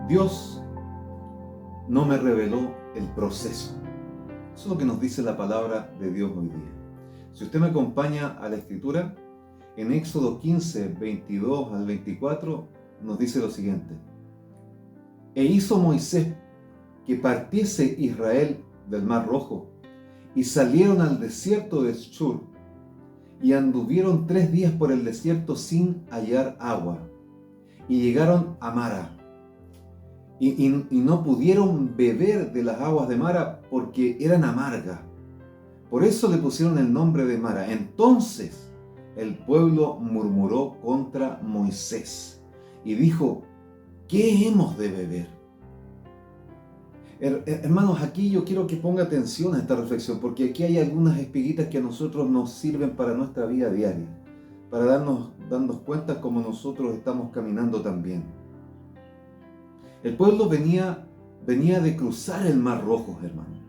Dios no me reveló el proceso. Eso es lo que nos dice la palabra de Dios hoy día. Si usted me acompaña a la Escritura, en Éxodo 15, 22 al 24, nos dice lo siguiente. E hizo Moisés que partiese Israel del Mar Rojo, y salieron al desierto de Shur, y anduvieron 3 días por el desierto sin hallar agua, y llegaron a Mara, y no pudieron beber de las aguas de Mara porque eran amargas. Por eso le pusieron el nombre de Mara. Entonces el pueblo murmuró contra Moisés y dijo, ¿qué hemos de beber? Hermanos, aquí yo quiero que ponga atención a esta reflexión, porque aquí hay algunas espiguitas que a nosotros nos sirven para nuestra vida diaria, para darnos cuenta cómo nosotros estamos caminando también. El pueblo venía de cruzar el Mar Rojo, hermano.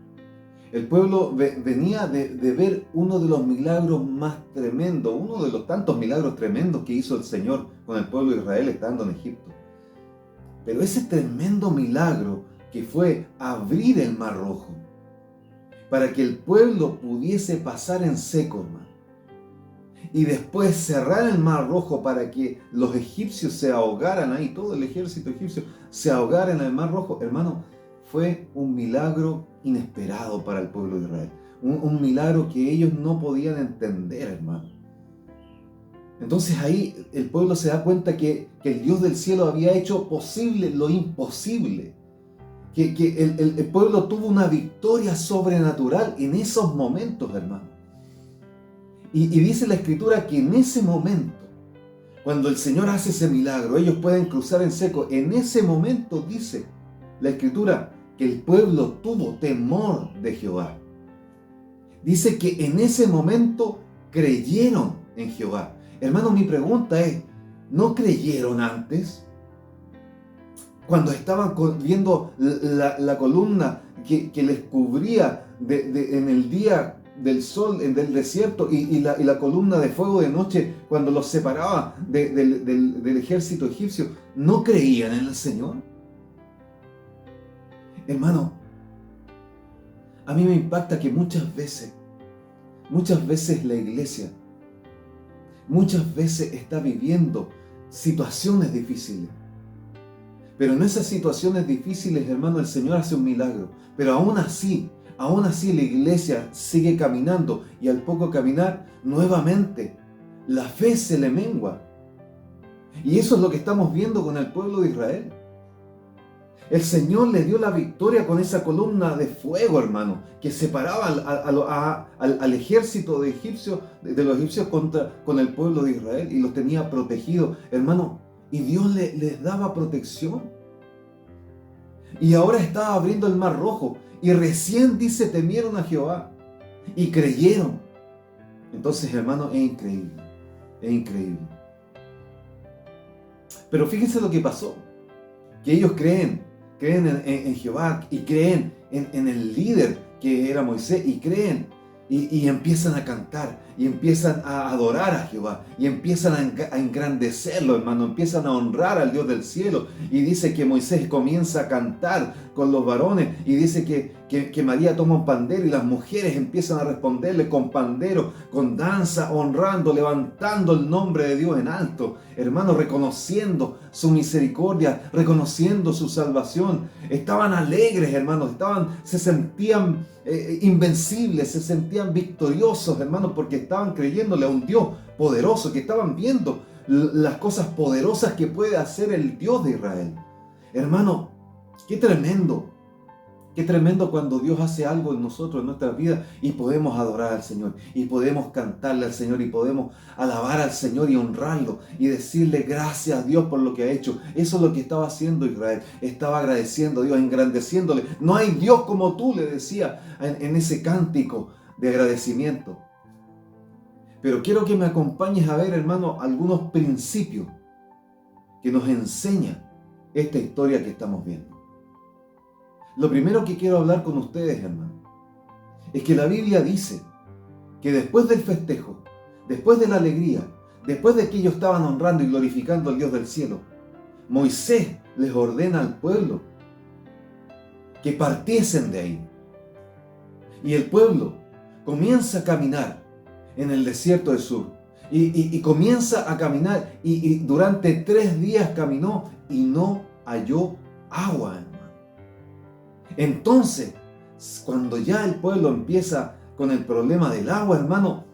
El pueblo venía de ver uno de los milagros más tremendos, uno de los tantos milagros tremendos que hizo el Señor con el pueblo de Israel estando en Egipto. Pero ese tremendo milagro que fue abrir el Mar Rojo para que el pueblo pudiese pasar en seco, hermano, y después cerrar el Mar Rojo para que los egipcios se ahogaran ahí, todo el ejército egipcio se ahogara en el Mar Rojo, hermano, fue un milagro inesperado para el pueblo de Israel. Un milagro que ellos no podían entender, hermano. Entonces ahí el pueblo se da cuenta que el Dios del cielo había hecho posible lo imposible. Que el pueblo tuvo una victoria sobrenatural en esos momentos, hermano. Y dice la Escritura que en ese momento, cuando el Señor hace ese milagro, ellos pueden cruzar en seco. En ese momento dice la Escritura que el pueblo tuvo temor de Jehová. Dice que en ese momento creyeron en Jehová. Hermano, mi pregunta es, ¿no creyeron antes? Cuando estaban viendo la columna que les cubría en el día del sol, del desierto, y la columna de fuego de noche, cuando los separaba del ejército egipcio, ¿no creían en el Señor? Hermano, a mí me impacta que muchas veces la iglesia, muchas veces está viviendo situaciones difíciles. Pero en esas situaciones difíciles, hermano, el Señor hace un milagro. Pero aún así la iglesia sigue caminando, y al poco caminar, nuevamente, la fe se le mengua. Y eso es lo que estamos viendo con el pueblo de Israel. El Señor le dio la victoria con esa columna de fuego, hermano, que separaba al ejército de los egipcios con el pueblo de Israel, y los tenía protegidos, hermano, y Dios les daba protección. Y ahora estaba abriendo el Mar Rojo, y recién dice, temieron a Jehová y creyeron. Entonces, hermano, es increíble. Pero fíjense lo que pasó, que ellos creen en Jehová, y creen en el líder que era Moisés, y creen, y empiezan a cantar, y empiezan a adorar a Jehová, y empiezan a engrandecerlo, hermano, empiezan a honrar al Dios del cielo. Y dice que Moisés comienza a cantar con los varones, y dice que María toma un pandero, y las mujeres empiezan a responderle con pandero, con danza, honrando, levantando el nombre de Dios en alto, hermano, reconociendo su misericordia, reconociendo su salvación. Estaban alegres, hermanos, se sentían invencibles, se sentían victoriosos, hermanos, porque estaban creyéndole a un Dios poderoso, que estaban viendo las cosas poderosas que puede hacer el Dios de Israel. Hermano, qué tremendo cuando Dios hace algo en nosotros, en nuestras vidas, y podemos adorar al Señor, y podemos cantarle al Señor, y podemos alabar al Señor y honrarlo, y decirle gracias a Dios por lo que ha hecho. Eso es lo que estaba haciendo Israel. Estaba agradeciendo a Dios, engrandeciéndole. No hay Dios como tú, le decía en ese cántico de agradecimiento. Pero quiero que me acompañes a ver, hermano, algunos principios que nos enseña esta historia que estamos viendo. Lo primero que quiero hablar con ustedes, hermano, es que la Biblia dice que después del festejo, después de la alegría, después de que ellos estaban honrando y glorificando al Dios del cielo, Moisés les ordena al pueblo que partiesen de ahí. Y el pueblo comienza a caminar en el desierto de Sur. Y comienza a caminar. Y durante 3 días caminó y no halló agua, hermano. Entonces, cuando ya el pueblo empieza con el problema del agua, hermano,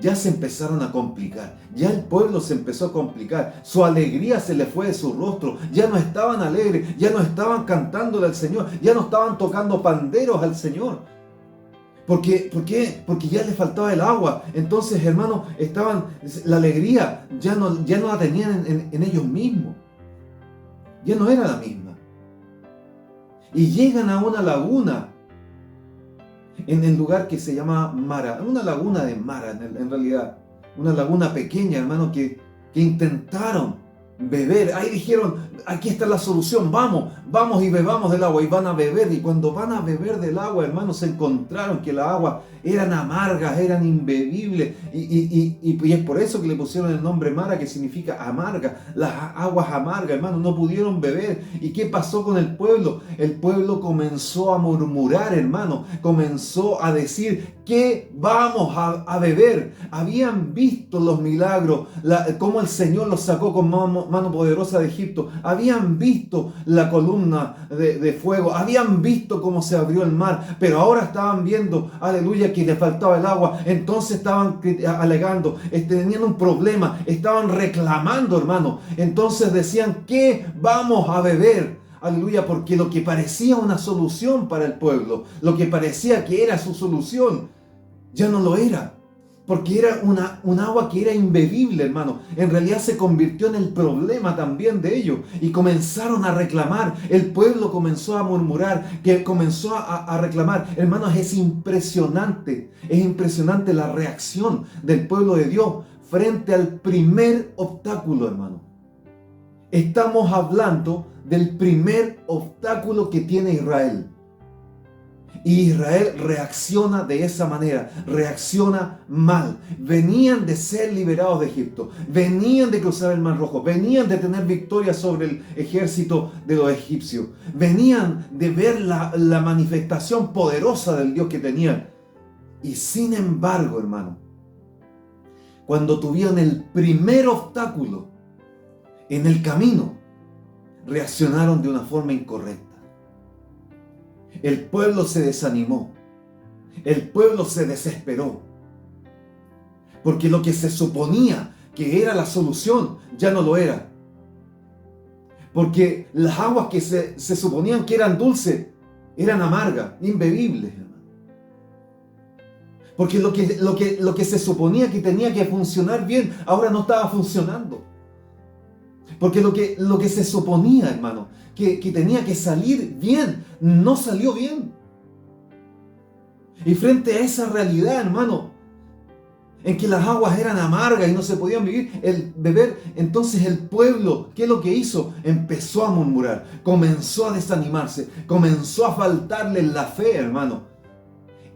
ya se empezaron a complicar. Ya el pueblo se empezó a complicar. Su alegría se le fue de su rostro. Ya no estaban alegres. Ya no estaban cantándole al Señor. Ya no estaban tocando panderos al Señor. ¿Por qué? Porque ya les faltaba el agua. Entonces, hermano, la alegría ya no la tenían en ellos mismos. Ya no era la misma. Y llegan a una laguna en el lugar que se llama Mara, una laguna de Mara en realidad, una laguna pequeña, hermano, que intentaron beber. Ahí dijeron, aquí está la solución, vamos y bebamos del agua. Y van a beber, y cuando van a beber del agua, hermanos, se encontraron que las aguas eran amargas, eran imbebibles, y es por eso que le pusieron el nombre Mara, que significa amarga. Las aguas amargas, hermanos, no pudieron beber. ¿Y qué pasó con el pueblo? El pueblo comenzó a murmurar, hermano, comenzó a decir, ¿qué vamos a beber? Habían visto los milagros, cómo el Señor los sacó con mano poderosa de Egipto. Habían visto la columna de fuego. Habían visto cómo se abrió el mar. Pero ahora estaban viendo, aleluya, que le faltaba el agua. Entonces estaban alegando, tenían un problema, estaban reclamando, hermano. Entonces decían, ¿qué vamos a beber? Aleluya, porque lo que parecía una solución para el pueblo, lo que parecía que era su solución, ya no lo era. Porque era un agua que era imbebible, hermano. En realidad se convirtió en el problema también de ellos. Y comenzaron a reclamar. El pueblo comenzó a murmurar, que comenzó a reclamar. Hermanos, es impresionante la reacción del pueblo de Dios frente al primer obstáculo, hermano. Estamos hablando del primer obstáculo que tiene Israel. Y Israel reacciona de esa manera, reacciona mal. Venían de ser liberados de Egipto, venían de cruzar el Mar Rojo, venían de tener victoria sobre el ejército de los egipcios, venían de ver la manifestación poderosa del Dios que tenían. Y sin embargo, hermano, cuando tuvieron el primer obstáculo en el camino, reaccionaron de una forma incorrecta. El pueblo se desanimó. El pueblo se desesperó. Porque lo que se suponía que era la solución ya no lo era. Porque las aguas que se suponían que eran dulces eran amargas, imbebibles, hermano. Porque lo que se suponía que tenía que funcionar bien ahora no estaba funcionando. Porque lo que se suponía, hermano, que tenía que salir bien, no salió bien. Y frente a esa realidad, hermano, en que las aguas eran amargas y no se podían beber, entonces el pueblo, ¿qué es lo que hizo? Empezó a murmurar, comenzó a desanimarse, comenzó a faltarle la fe, hermano.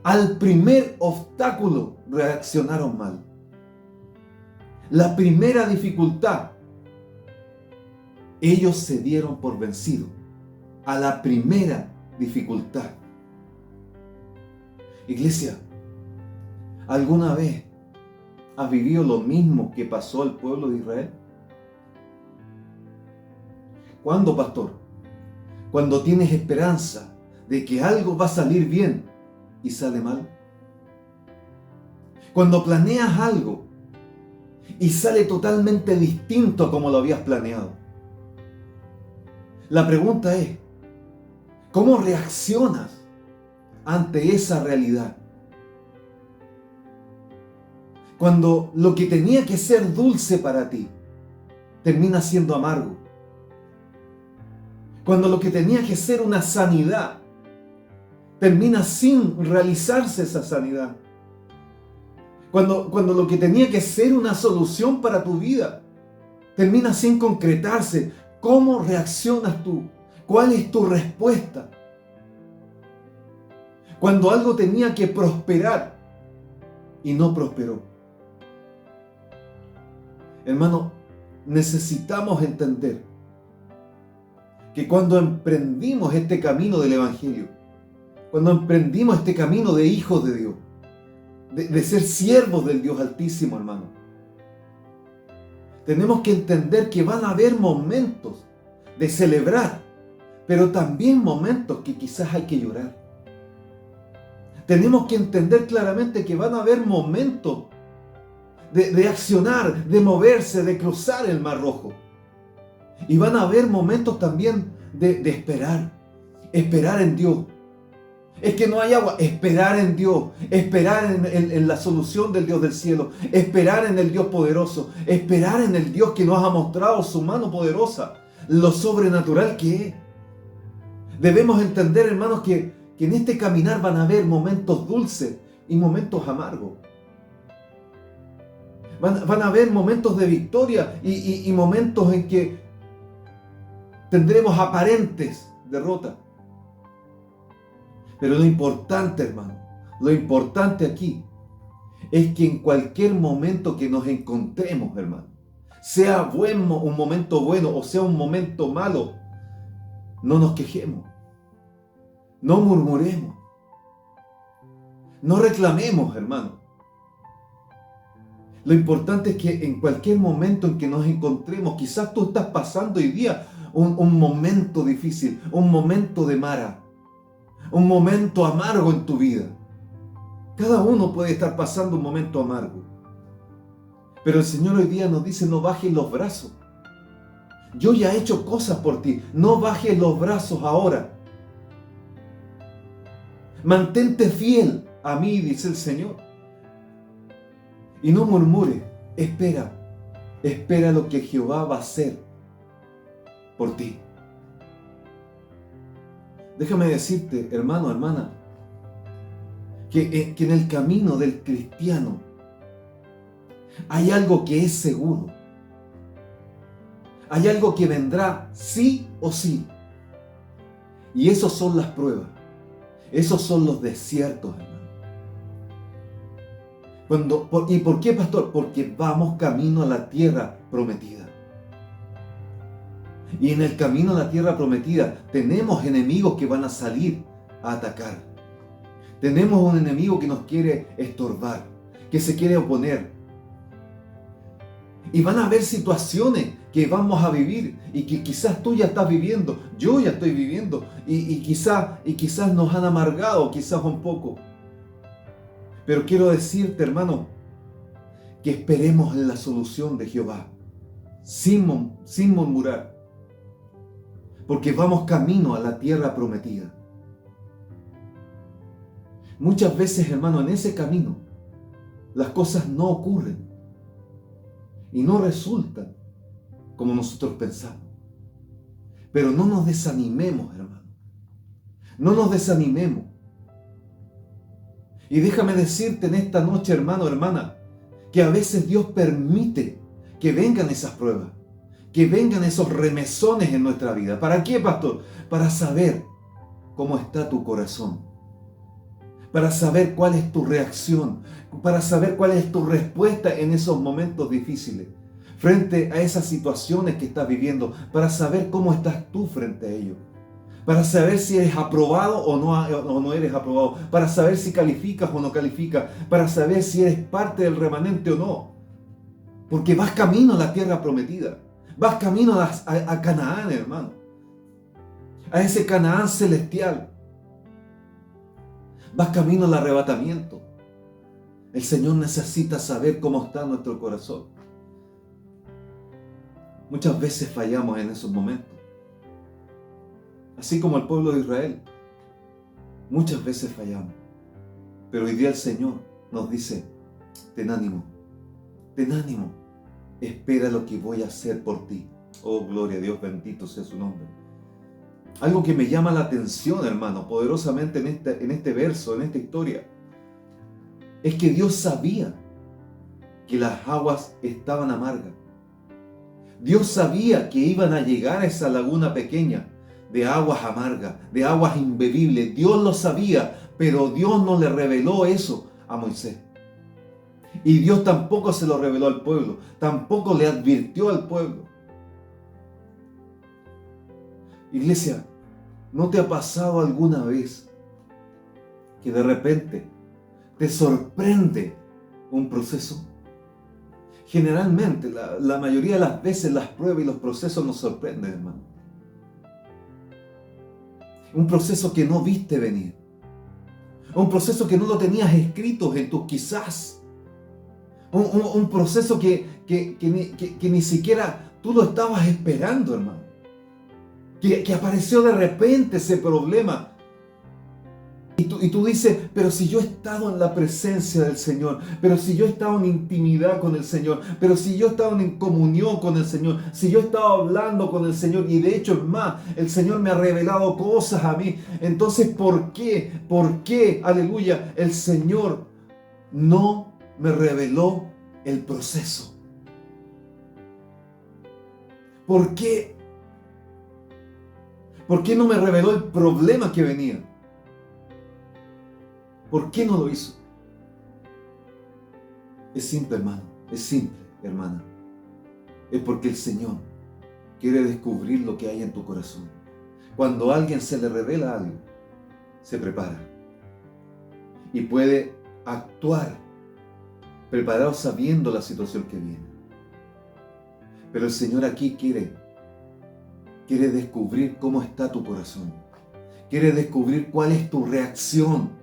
Al primer obstáculo reaccionaron mal. La primera dificultad, ellos se dieron por vencidos a la primera dificultad. Iglesia, ¿alguna vez has vivido lo mismo que pasó al pueblo de Israel? ¿Cuándo, pastor? Cuando tienes esperanza de que algo va a salir bien y sale mal. Cuando planeas algo y sale totalmente distinto a como lo habías planeado. La pregunta es, ¿cómo reaccionas ante esa realidad? Cuando lo que tenía que ser dulce para ti termina siendo amargo. Cuando lo que tenía que ser una sanidad termina sin realizarse esa sanidad. Cuando lo que tenía que ser una solución para tu vida termina sin concretarse. ¿Cómo reaccionas tú? ¿Cuál es tu respuesta? Cuando algo tenía que prosperar y no prosperó. Hermano, necesitamos entender que cuando emprendimos este camino del Evangelio, cuando emprendimos este camino de hijos de Dios, de ser siervos del Dios Altísimo, hermano, tenemos que entender que van a haber momentos de celebrar, pero también momentos que quizás hay que llorar. Tenemos que entender claramente que van a haber momentos de accionar, de moverse, de cruzar el Mar Rojo. Y van a haber momentos también de esperar en Dios. Es que no hay agua, esperar en Dios, esperar en la solución del Dios del cielo, esperar en el Dios poderoso, esperar en el Dios que nos ha mostrado su mano poderosa, lo sobrenatural que es. Debemos entender, hermanos, que en este caminar van a haber momentos dulces y momentos amargos. Van a haber momentos de victoria y momentos en que tendremos aparentes derrotas. Pero lo importante, hermano, lo importante aquí es que en cualquier momento que nos encontremos, hermano, sea un momento bueno o sea un momento malo, no nos quejemos, no murmuremos, no reclamemos, hermano. Lo importante es que en cualquier momento en que nos encontremos, quizás tú estás pasando hoy día un momento difícil, un momento de mara, un momento amargo en tu vida. Cada uno puede estar pasando un momento amargo. Pero el Señor hoy día nos dice, no bajes los brazos. Yo ya he hecho cosas por ti. No bajes los brazos ahora. Mantente fiel a mí, dice el Señor. Y no murmures. Espera. Espera lo que Jehová va a hacer por ti. Déjame decirte, hermano, hermana, que en el camino del cristiano hay algo que es seguro. Hay algo que vendrá sí o sí. Y esos son las pruebas. Esos son los desiertos, hermano. ¿Y por qué, pastor? Porque vamos camino a la tierra prometida. Y en el camino a la tierra prometida tenemos enemigos que van a salir a atacar. Tenemos un enemigo que nos quiere estorbar, que se quiere oponer. Y van a haber situaciones que vamos a vivir y que quizás tú ya estás viviendo, yo ya estoy viviendo y quizás nos han amargado, quizás un poco. Pero quiero decirte, hermano, que esperemos en la solución de Jehová, sin murmurar. Porque vamos camino a la tierra prometida. Muchas veces, hermano, en ese camino, las cosas no ocurren y no resultan como nosotros pensamos. Pero no nos desanimemos, hermano. No nos desanimemos. Y déjame decirte en esta noche, hermano, hermana, que a veces Dios permite que vengan esas pruebas, que vengan esos remesones en nuestra vida. ¿Para qué, pastor? Para saber cómo está tu corazón, para saber cuál es tu reacción, para saber cuál es tu respuesta en esos momentos difíciles, frente a esas situaciones que estás viviendo, para saber cómo estás tú frente a ello, para saber si eres aprobado o no eres aprobado, para saber si calificas o no calificas, para saber si eres parte del remanente o no, porque vas camino a la tierra prometida. Vas camino a Canaán, hermano. A ese Canaán celestial. Vas camino al arrebatamiento. El Señor necesita saber cómo está nuestro corazón. Muchas veces fallamos en esos momentos. Así como el pueblo de Israel. Muchas veces fallamos. Pero hoy día el Señor nos dice, ten ánimo. Ten ánimo. Espera lo que voy a hacer por ti. Oh, gloria a Dios, bendito sea su nombre. Algo que me llama la atención, hermano, poderosamente en este verso, en esta historia, es que Dios sabía que las aguas estaban amargas. Dios sabía que iban a llegar a esa laguna pequeña de aguas amargas, de aguas imbebibles. Dios lo sabía, pero Dios no le reveló eso a Moisés. Y Dios tampoco se lo reveló al pueblo, tampoco le advirtió al pueblo. Iglesia, ¿no te ha pasado alguna vez que de repente te sorprende un proceso? Generalmente, la mayoría de las veces las pruebas y los procesos nos sorprenden, hermano. Un proceso que no viste venir. Un proceso que no lo tenías escrito en tus quizás. Un proceso que ni siquiera tú lo estabas esperando, hermano. Que apareció de repente ese problema. Y tú dices, pero si yo he estado en la presencia del Señor, pero si yo he estado en intimidad con el Señor, pero si yo he estado en comunión con el Señor, si yo he estado hablando con el Señor, y de hecho es más, el Señor me ha revelado cosas a mí, entonces ¿por qué, aleluya, el Señor no me reveló el proceso? ¿Por qué? ¿Por qué no me reveló el problema que venía? ¿Por qué no lo hizo? Es simple, hermano. Es simple, hermana. Es porque el Señor quiere descubrir lo que hay en tu corazón. Cuando a alguien se le revela algo, se prepara. Y puede actuar preparado sabiendo la situación que viene. Pero el Señor aquí quiere descubrir cómo está tu corazón. Quiere descubrir cuál es tu reacción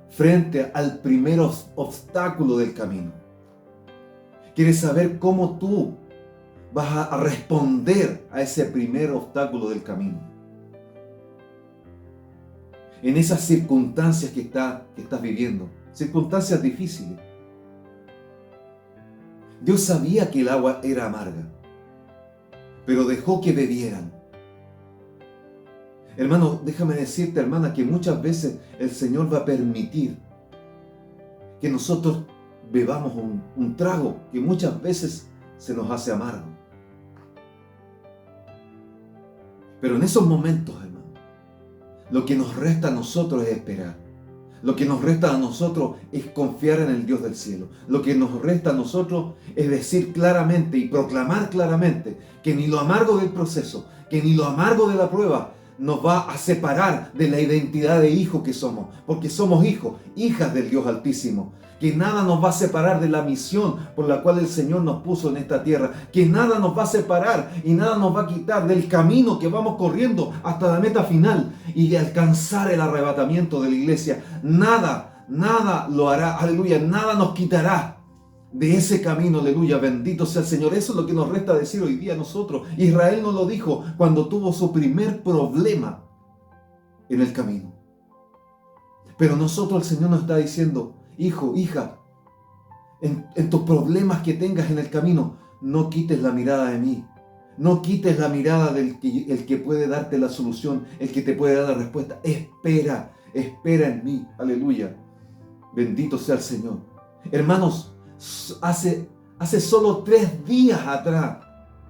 frente al primer obstáculo del camino. Quieres saber cómo tú vas a responder a ese primer obstáculo del camino. En esas circunstancias que estás viviendo, circunstancias difíciles. Dios sabía que el agua era amarga, pero dejó que bebieran. Hermano, déjame decirte, hermana, que muchas veces el Señor va a permitir que nosotros bebamos un trago que muchas veces se nos hace amargo. Pero en esos momentos, hermano, lo que nos resta a nosotros es esperar. Lo que nos resta a nosotros es confiar en el Dios del cielo. Lo que nos resta a nosotros es decir claramente y proclamar claramente que ni lo amargo del proceso, que ni lo amargo de la prueba nos va a separar de la identidad de hijo que somos, porque somos hijos, hijas del Dios Altísimo. Que nada nos va a separar de la misión por la cual el Señor nos puso en esta tierra. Que nada nos va a separar y nada nos va a quitar del camino que vamos corriendo hasta la meta final y de alcanzar el arrebatamiento de la iglesia. Nada lo hará, aleluya, nada nos quitará de ese camino, aleluya, bendito sea el Señor. Eso es lo que nos resta decir hoy día a nosotros. Israel nos lo dijo cuando tuvo su primer problema en el camino. Pero nosotros, el Señor nos está diciendo, hijo, hija, en tus problemas que tengas en el camino, no quites la mirada de mí. No quites la mirada del el que puede darte la solución, el que te puede dar la respuesta. Espera en mí, aleluya. Bendito sea el Señor. Hermanos, hace solo 3 días atrás,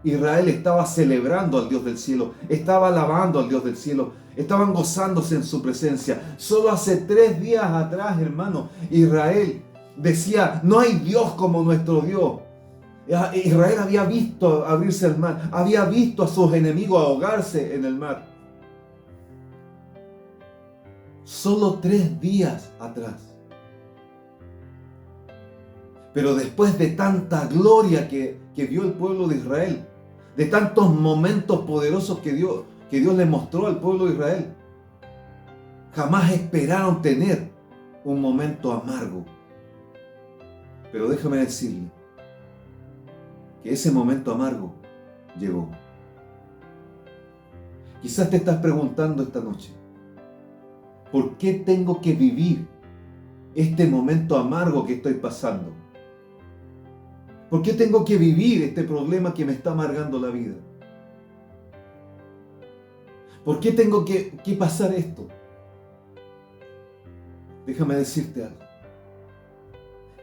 Israel estaba celebrando al Dios del cielo, estaba alabando al Dios del cielo, estaban gozándose en su presencia. Solo hace 3 días atrás, hermano, Israel decía, no hay Dios como nuestro Dios. Israel había visto abrirse el mar, había visto a sus enemigos ahogarse en el mar. Solo 3 días atrás. Pero después de tanta gloria que vio el pueblo de Israel, de tantos momentos poderosos que Dios le mostró al pueblo de Israel, jamás esperaron tener un momento amargo. Pero déjame decirle que ese momento amargo llegó. Quizás te estás preguntando esta noche, ¿por qué tengo que vivir este momento amargo que estoy pasando? ¿Por qué tengo que vivir este problema que me está amargando la vida? ¿Por qué tengo que pasar esto? Déjame decirte algo.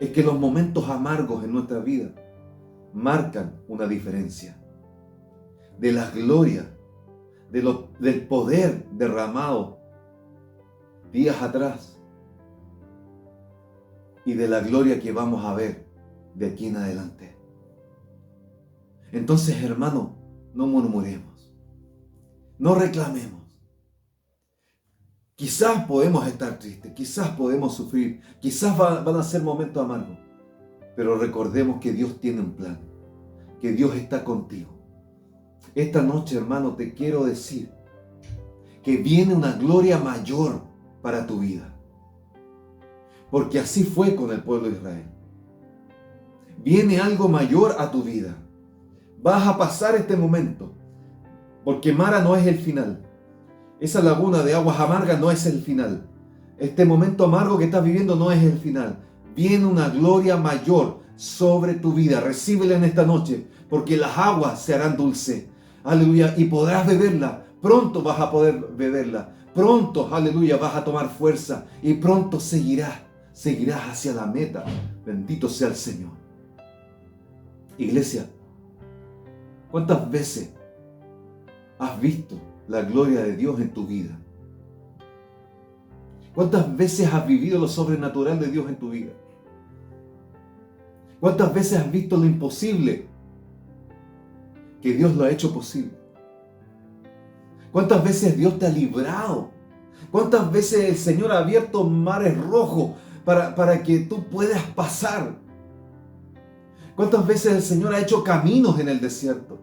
Es que los momentos amargos en nuestra vida marcan una diferencia. De la gloria, del poder derramado días atrás y de la gloria que vamos a ver de aquí en adelante. Entonces, hermano, no murmuremos. No reclamemos. Quizás podemos estar tristes, quizás podemos sufrir, quizás van a ser momentos amargos, pero recordemos que Dios tiene un plan, que Dios está contigo. Esta noche, hermano, te quiero decir que viene una gloria mayor para tu vida, porque así fue con el pueblo de Israel. Viene algo mayor a tu vida. Vas a pasar este momento, porque Mara no es el final. Esa laguna de aguas amargas no es el final. Este momento amargo que estás viviendo no es el final. Viene una gloria mayor sobre tu vida. Recíbela en esta noche, porque las aguas se harán dulces. Aleluya. Y podrás beberla. Pronto vas a poder beberla. Pronto, aleluya, vas a tomar fuerza. Y pronto seguirás hacia la meta. Bendito sea el Señor. Iglesia, ¿cuántas veces has visto la gloria de Dios en tu vida? ¿Cuántas veces has vivido lo sobrenatural de Dios en tu vida? ¿Cuántas veces has visto lo imposible que Dios lo ha hecho posible? ¿Cuántas veces Dios te ha librado? ¿Cuántas veces el Señor ha abierto mares rojos para que tú puedas pasar? ¿Cuántas veces el Señor ha hecho caminos en el desierto?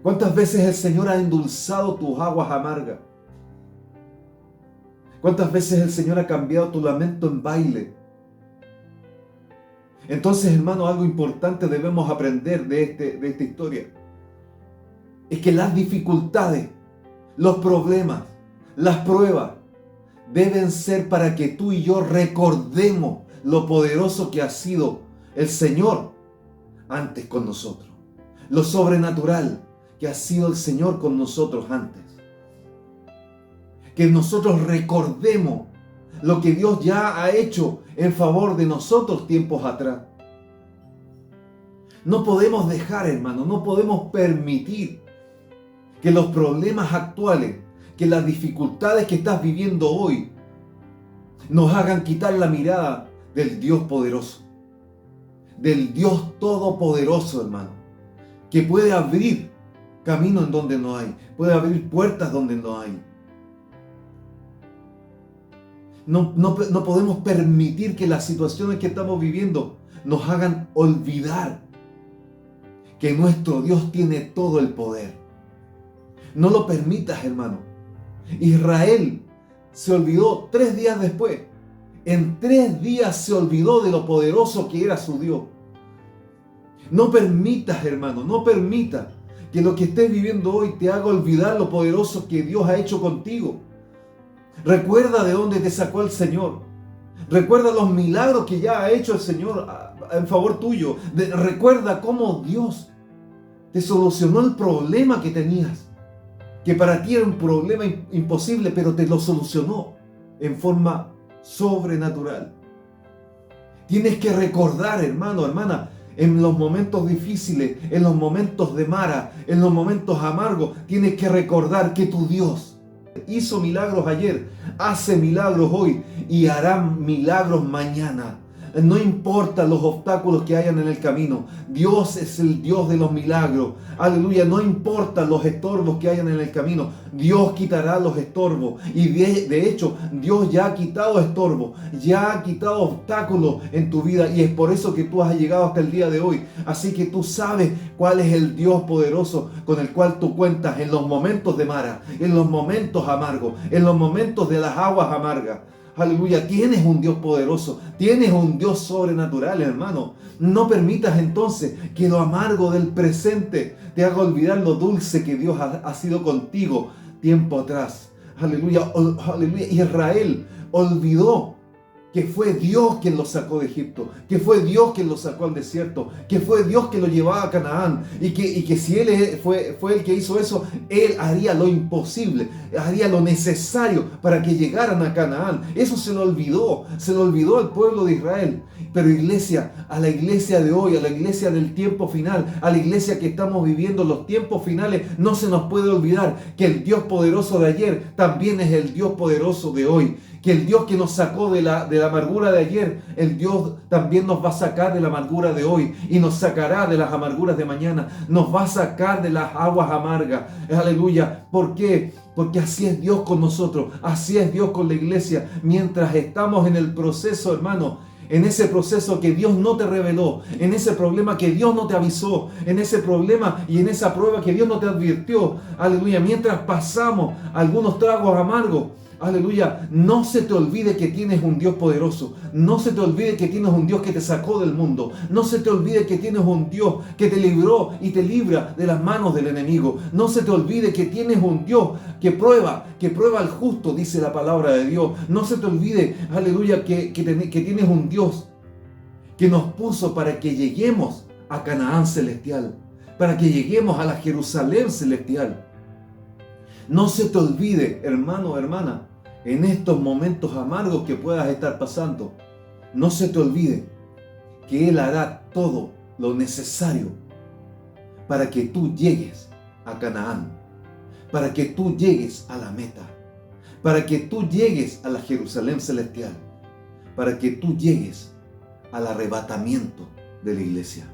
¿Cuántas veces el Señor ha endulzado tus aguas amargas? ¿Cuántas veces el Señor ha cambiado tu lamento en baile? Entonces, hermano, algo importante debemos aprender de esta historia. Es que las dificultades, los problemas, las pruebas, deben ser para que tú y yo recordemos lo poderoso que ha sido el Señor antes con nosotros. Lo sobrenatural que ha sido el Señor con nosotros antes. Que nosotros recordemos lo que Dios ya ha hecho en favor de nosotros tiempos atrás. No podemos dejar, hermano, no podemos permitir que los problemas actuales, que las dificultades que estás viviendo hoy, nos hagan quitar la mirada del Dios poderoso, del Dios todopoderoso, hermano, que puede abrir camino en donde no hay, puede abrir puertas donde no hay. No podemos permitir que las situaciones que estamos viviendo nos hagan olvidar que nuestro Dios tiene todo el poder. No lo permitas, hermano. Israel se olvidó 3 días después. En 3 días se olvidó de lo poderoso que era su Dios. No permitas, hermano, no permitas que lo que estés viviendo hoy te haga olvidar lo poderoso que Dios ha hecho contigo. Recuerda de dónde te sacó el Señor. Recuerda los milagros que ya ha hecho el Señor en favor tuyo. Recuerda cómo Dios te solucionó el problema que tenías, que para ti era un problema imposible, pero te lo solucionó en forma sobrenatural. Tienes que recordar, hermano, hermana, en los momentos difíciles, en los momentos de Mara, en los momentos amargos, tienes que recordar que tu Dios hizo milagros ayer, hace milagros hoy y hará milagros mañana. No importa los obstáculos que hayan en el camino, Dios es el Dios de los milagros. Aleluya, no importa los estorbos que hayan en el camino, Dios quitará los estorbos. Y de hecho, Dios ya ha quitado estorbos, ya ha quitado obstáculos en tu vida. Y es por eso que tú has llegado hasta el día de hoy. Así que tú sabes cuál es el Dios poderoso con el cual tú cuentas en los momentos de Mara, en los momentos amargos, en los momentos de las aguas amargas. Aleluya, tienes un Dios poderoso, tienes un Dios sobrenatural, hermano. No permitas entonces que lo amargo del presente te haga olvidar lo dulce que Dios ha sido contigo tiempo atrás. Aleluya, aleluya. Israel olvidó que fue Dios quien lo sacó de Egipto, que fue Dios quien lo sacó al desierto, que fue Dios quien lo llevaba a Canaán, y que si Él fue el que hizo eso, Él haría lo imposible, haría lo necesario para que llegaran a Canaán. Eso se lo olvidó al pueblo de Israel. Pero iglesia, a la iglesia de hoy, a la iglesia del tiempo final, a la iglesia que estamos viviendo los tiempos finales, no se nos puede olvidar que el Dios poderoso de ayer también es el Dios poderoso de hoy. Que el Dios que nos sacó de la la amargura de ayer, el Dios también nos va a sacar de la amargura de hoy y nos sacará de las amarguras de mañana. Nos va a sacar de las aguas amargas. Aleluya. ¿Por qué? Porque así es Dios con nosotros, así es Dios con la iglesia. Mientras estamos en el proceso, hermano, en ese proceso que Dios no te reveló, en ese problema que Dios no te avisó, en ese problema y en esa prueba que Dios no te advirtió, aleluya, mientras pasamos algunos tragos amargos, aleluya, no se te olvide que tienes un Dios poderoso, no se te olvide que tienes un Dios que te sacó del mundo, no se te olvide que tienes un Dios que te libró y te libra de las manos del enemigo, no se te olvide que tienes un Dios que prueba al justo, dice la palabra de Dios, no se te olvide, aleluya, que tienes un Dios que nos puso para que lleguemos a Canaán celestial, para que lleguemos a la Jerusalén celestial. No se te olvide, hermano o hermana, en estos momentos amargos que puedas estar pasando, no se te olvide que Él hará todo lo necesario para que tú llegues a Canaán, para que tú llegues a la meta, para que tú llegues a la Jerusalén celestial, para que tú llegues al arrebatamiento de la iglesia.